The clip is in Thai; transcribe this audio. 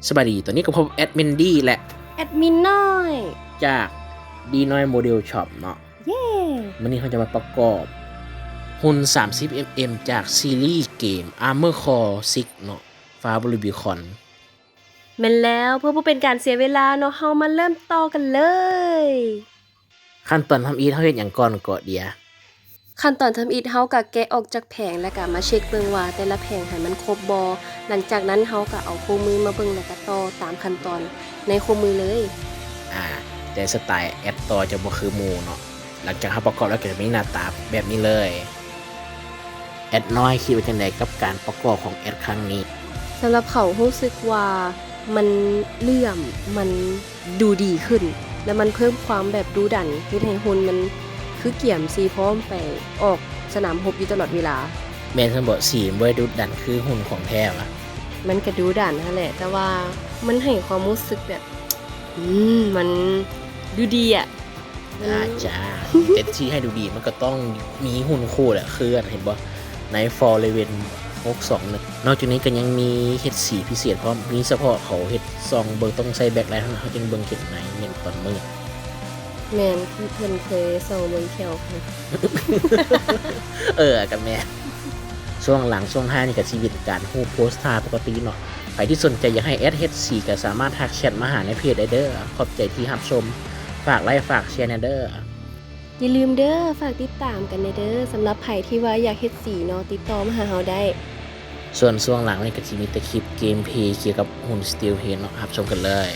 สวัสดีตอนนี้ก็พบแอดมินดี้และแอดมินน้อย จากดีน้อยโมเดลช็อปเนาะ เย้ วันนี้เขาจะมาประกอบหุ่น 30mm จากซีรีส์เกม Armor Core 6 เนาะ Far Rubicon แม่นแล้วเพื่อบ่เป็นการเสียเวลาเนาะเฮามาเริ่มต่อกันเลย ขั้นตอนทำอีทเฮาเฮ็ดหยังก่อนก็เดีย ขั้นตอนทำอิฐเฮาก็แกะออกจากแผงแล้วก็มาเช็คเบิ่งว่าแต่ละแผงให้มันครบบ่หลังจากนั้นเฮาก็เอาคู่มือมาเบิ่งแล้วก็ต่อตามขั้นตอนในคู่มือเลย แต่สไตล์แอดต่อจะบ่คือหมู่เนาะ หลังจากเฮาประกอบแล้วก็จะมีหน้าตาแบบนี้เลย แอดน้อยคิดว่าจังไดกับการประกอบของแอดครั้งนี้ สำหรับเขารู้สึกว่ามันเลื่อมมันดูดีขึ้น และมันเพิ่มความแบบดูดันเฮ็ดให้หุ่นมันคือเกี่ยมซีพร้อมไปออกสนามรบอยู่ตลอดเวลา แม่นเพิ่นบอกสีมันบ่ได้ดุดันคือหุ่นของแท้วะ มันก็ดูดันนั่นแหละ แต่ว่ามันให้ความรู้สึกแบบ มันดูดีอ่ะมัน จ้า แต่ที่ให้ดูดีมันก็ต้องมีหุ่นคู่แหละคือเห็นบ่ใน For Raven 621นอกจากนี้ก็ยังมีเฮ็ดสีพิเศษพร้อมมีเฉพาะเขาเฮ็ดซองเบิ่งต้องใส่แบ็คไลท์เท่านั้นเขาจึงเบิ่งเห็นในเห็นตอนมืด แมนที่เพิ่นเคยส่งเบิ่งแขวค่ะ กับแม่ช่วงหลังช่วงท้ายนี่ก็ชีวิตการฮู้โพสต์ท่าปกติเนาะใครที่สนใจอยากให้แอดเฮ็ดสีก็สามารถทักแชทมาหาในเพจได้เด้อขอบใจที่รับชมฝากไลค์ฝากแชร์นะเด้อ อย่าลืมเด้อฝากติดตามกันเด้อสำหรับไผที่ว่าอยากเฮ็ดสีเนาะติดต่อมาหาเฮาได้ ส่วนช่วงหลังนี่ก็จะมีแต่คลิปเกมเพลย์เกี่ยวกับหุ่นสตีลเฮดเนาะรับชมกันเลย